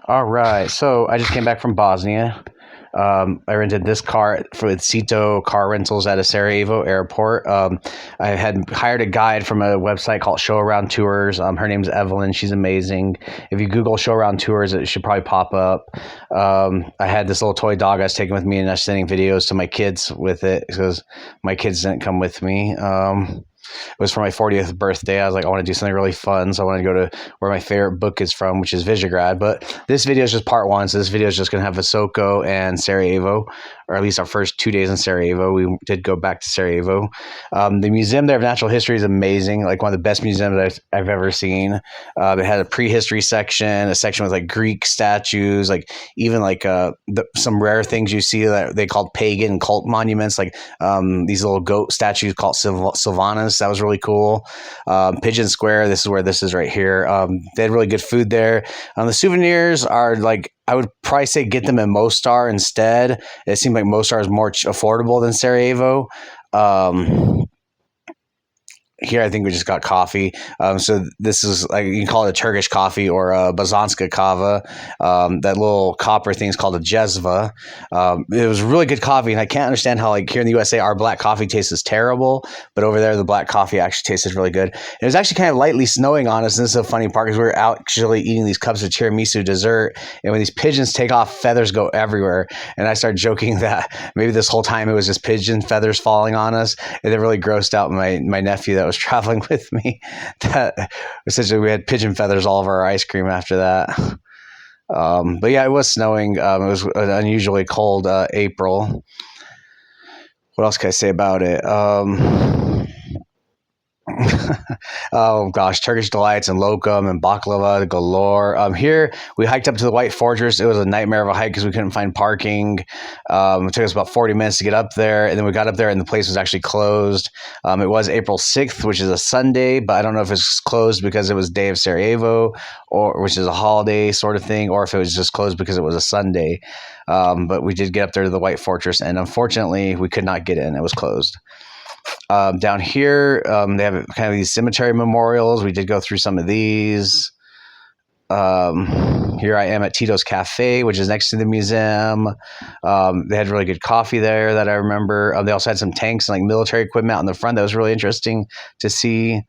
All right. So I just came back from Bosnia. I rented this car for Visoko car rentals at a Sarajevo airport. I had hired a guide from a website called Show Around Tours. Her name's Evelyn. She's amazing. If you Google Show Around Tours, it should probably pop up. I had this little toy dog I was taking with me, and I was sending videos to my kids with it because my kids didn't come with me. It was for my 40th birthday. I was like, I want to do something really fun. So I wanted to go to where my favorite book is from, which is Visegrad. But this video is just part one. So this video is just going to have Visoko and Sarajevo, or at least our first 2 days in Sarajevo. We did go back to Sarajevo. The museum there of natural history is amazing. Like one of the best museums I've ever seen. It had a prehistory section, a section with like Greek statues, like even like some rare things you see that they called pagan cult monuments, like these little goat statues called Sylvanas. That was really cool. Pigeon Square, this is where this is right here. They had really good food there. The souvenirs are like, I would probably say get them in Mostar instead. It seemed like Mostar is more affordable than Sarajevo. Here, I think we just got coffee. So this is like, you can call it a Turkish coffee or a Bazanska kava. That little copper thing is called a jezva. It was really good coffee, and I can't understand how like here in the USA our black coffee tastes terrible, but over there the black coffee actually tasted really good. It was actually kind of lightly snowing on us, and this is a funny part because we were out actually eating these cups of tiramisu dessert, and when these pigeons take off, feathers go everywhere. And I started joking that maybe this whole time it was just pigeon feathers falling on us, and it really grossed out my nephew that was traveling with me. That essentially we had pigeon feathers all over our ice cream after that. But yeah, it was snowing. It was an unusually cold April. What else can I say about it? Oh gosh, Turkish delights and lokum and baklava galore. Here we hiked up to the White Fortress. It was a nightmare of a hike because we couldn't find parking. It took us about 40 minutes to get up there, and then we got up there and the place was actually closed. It was April 6th, which is a Sunday, but I don't know if it's closed because it was Day of Sarajevo, or which is a holiday sort of thing, or if it was just closed because it was a Sunday. But we did get up there to the White Fortress, and unfortunately we could not get in. It was closed. Down here, they have kind of these cemetery memorials. We did go through some of these. Here I am at Tito's Cafe, which is next to the museum. They had really good coffee there that I remember. They also had some tanks and like military equipment out in the front that was really interesting to see.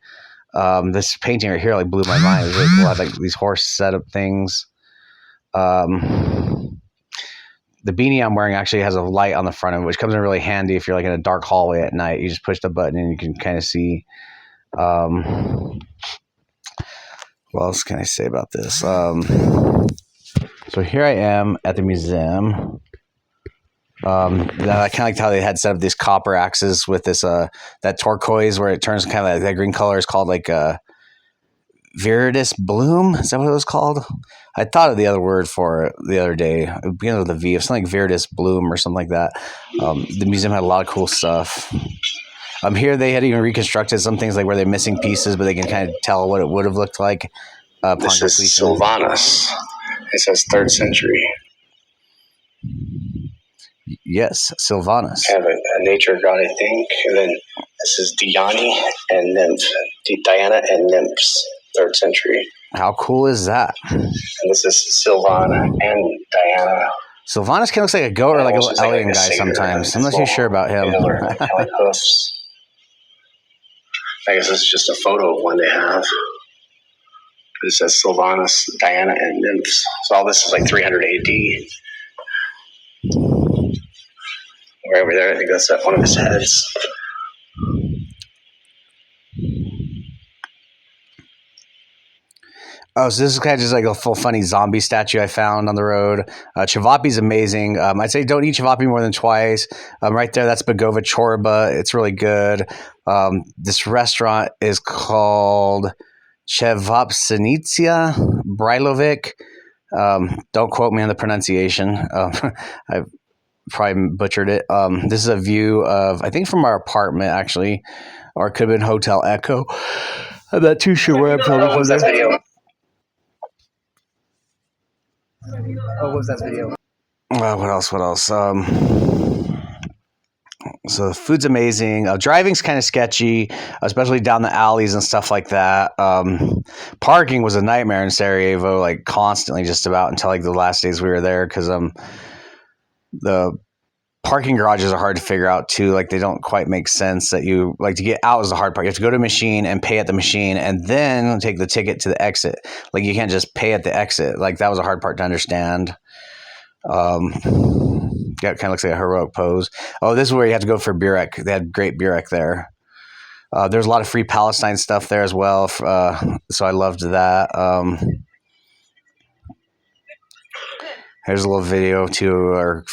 This painting right here like blew my mind. It was really cool. It had like these horse setup things. The beanie I'm wearing actually has a light on the front of it, which comes in really handy if you're like in a dark hallway at night. You just push the button and you can kind of see. What else can I say about this? So here I am at the museum. I kind of liked how they had set up these copper axes with this that turquoise where it turns kind of like that green color is called like Viridis bloom. Is that what it was called? I thought of the other word for it the other day. It begins with a V. It's something like Viridis bloom or something like that. The museum had a lot of cool stuff. Here they had even reconstructed some things like where they're missing pieces, but they can kind of tell what it would have looked like. This is Sylvanas. It says 3rd century. Yes, Sylvanas. Kind of a nature god, I think. And then this is Diani and Nymph. Diana and Nymphs, 3rd century. How cool is that? And this is Sylvana and Diana. Sylvanas kind of looks like a goat or like a little alien guy sometimes. I'm not too sure about him. Like hoofs. I guess this is just a photo of one they have. It says Sylvanas, Diana, and Nymphs. So all this is like 300 AD. Right over there, I think that's one of his heads. Oh, so this is kind of just like a full funny zombie statue I found on the road. Chavapi's amazing. I'd say don't eat chavapi more than twice. Right there, that's Begova Chorba. It's really good. This restaurant is called Chevapsinicia Brailovic. Don't quote me on the pronunciation. I've probably butchered it. This is a view of, I think from our apartment actually, or it could have been Hotel Echo. I'm not too sure where I'm from. That video? Oh, what was that video? What else? So the food's amazing. Driving's kind of sketchy, especially down the alleys and stuff like that. Parking was a nightmare in Sarajevo, like constantly, just about until like the last days we were there, because the parking garages are hard to figure out too. Like they don't quite make sense. That you like to get out is the hard part. You have to go to a machine and pay at the machine, and then take the ticket to the exit. Like you can't just pay at the exit. Like that was a hard part to understand. Yeah, it kind of looks like a heroic pose. Oh, this is where you have to go for burek. They had great burek there. There's a lot of free Palestine stuff there as well. So I loved that. Here's a little video too,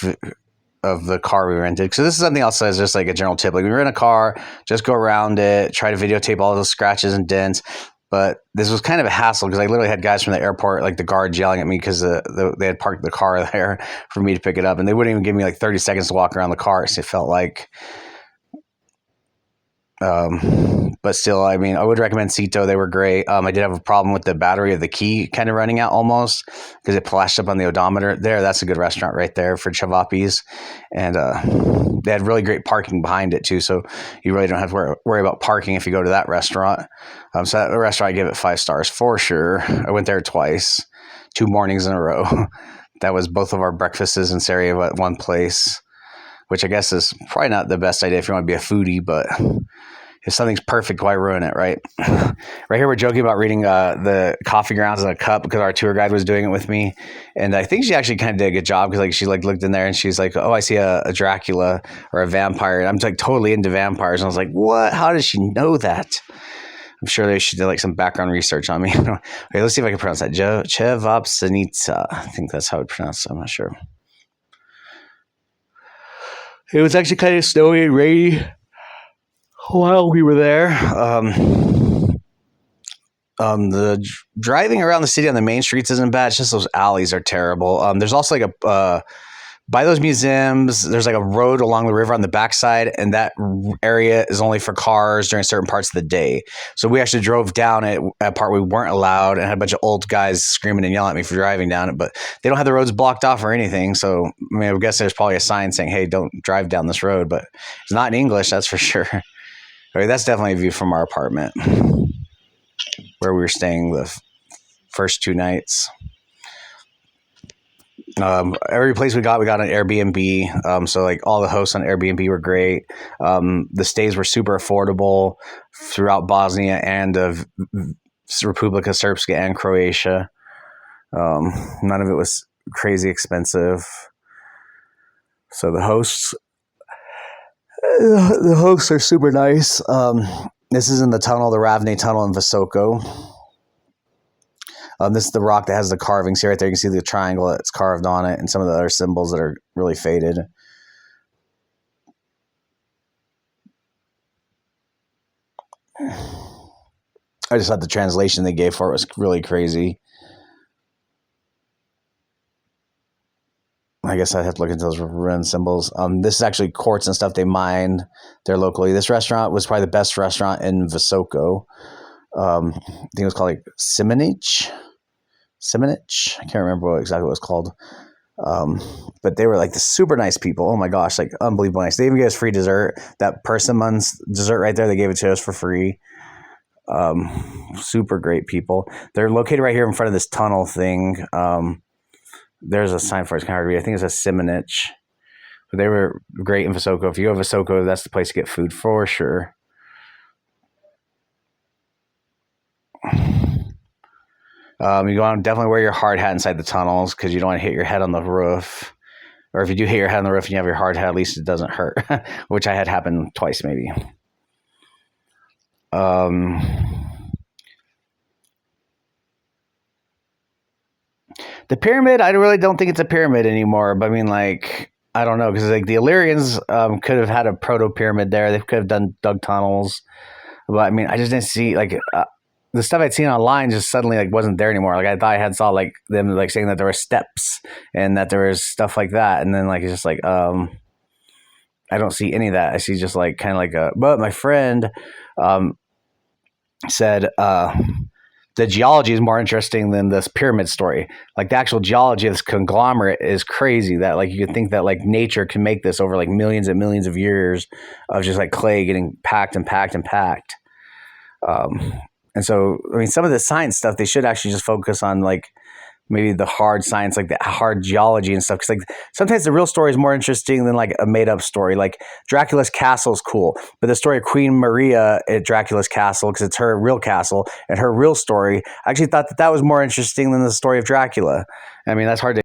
of the car we rented. So this is something else that's just like a general tip. Like when you're in a car, just go around it, try to videotape all those scratches and dents. But this was kind of a hassle because I literally had guys from the airport, like the guards, yelling at me because they had parked the car there for me to pick it up. And they wouldn't even give me like 30 seconds to walk around the car. So it felt like, but still, I mean, I would recommend Sito. They were great. I did have a problem with the battery of the key kind of running out almost because it flashed up on the odometer there. That's a good restaurant right there for Chavapis. And they had really great parking behind it too. So you really don't have to worry about parking if you go to that restaurant. So that restaurant, I give it 5 stars for sure. I went there twice, 2 mornings in a row. That was both of our breakfasts in Sarajevo at one place, which I guess is probably not the best idea if you want to be a foodie, but if something's perfect, why ruin it, right? Right here, we're joking about reading the coffee grounds in a cup because our tour guide was doing it with me. And I think she actually kind of did a good job because like she like looked in there and she's like, oh, I see a Dracula or a vampire. And I'm like totally into vampires. And I was like, what? How does she know that? I'm sure she did like some background research on me. Okay, let's see if I can pronounce that. Chevapsanica. I think that's how it's pronounced. I'm not sure. It was actually kind of snowy and rainy while we were there. The driving around the city on the main streets isn't bad. It's just those alleys are terrible. There's also like by those museums, there's like a road along the river on the backside, and that area is only for cars during certain parts of the day. So we actually drove down it at a part we weren't allowed and had a bunch of old guys screaming and yelling at me for driving down it, but they don't have the roads blocked off or anything. So, I mean, I guess there's probably a sign saying, hey, don't drive down this road, but it's not in English, that's for sure. Okay, that's definitely a view from our apartment where we were staying the first 2 nights. Every place we got an Airbnb. So like all the hosts on Airbnb were great. The stays were super affordable throughout Bosnia and Republika Srpska and Croatia. None of it was crazy expensive. So the hosts are super nice. This is in the tunnel, the Ravne Tunnel in Visoko. This is the rock that has the carvings here. Right there, you can see the triangle that's carved on it and some of the other symbols that are really faded. I just thought the translation they gave for it was really crazy. I guess I'd have to look into those rune symbols. This is actually quartz and stuff they mine there locally. This restaurant was probably the best restaurant in Visoko. I think it was called like Simonich. I can't remember exactly what it was called. But they were like the super nice people. Oh my gosh, like unbelievable nice. They even gave us free dessert. That persimmon's dessert right there, they gave it to us for free. Super great people. They're located right here in front of this tunnel thing. There's a sign for it. It's kind of hard to read. I think it says Simonich. But they were great in Visoko. If you go to Visoko, that's the place to get food for sure. You want to definitely wear your hard hat inside the tunnels because you don't want to hit your head on the roof. Or if you do hit your head on the roof and you have your hard hat, at least it doesn't hurt, which I had happen twice maybe. The pyramid, I really don't think it's a pyramid anymore. But I mean, like, I don't know, because like the Illyrians could have had a proto-pyramid there. They could have dug tunnels. But I mean, I just didn't see, like, the stuff I'd seen online just suddenly like wasn't there anymore. Like I thought I had saw like them like saying that there were steps and that there was stuff like that, and then like it's just like I don't see any of that. I see just like kind of like a. But my friend said the geology is more interesting than this pyramid story. Like the actual geology of this conglomerate is crazy. That like you could think that like nature can make this over like millions and millions of years of just like clay getting packed and packed and packed. And so, I mean, some of the science stuff they should actually just focus on like maybe the hard science, like the hard geology and stuff. Because like sometimes the real story is more interesting than like a made up story. Like Dracula's castle is cool, but the story of Queen Maria at Dracula's castle, because it's her real castle and her real story, I actually thought that was more interesting than the story of Dracula. I mean, that's hard to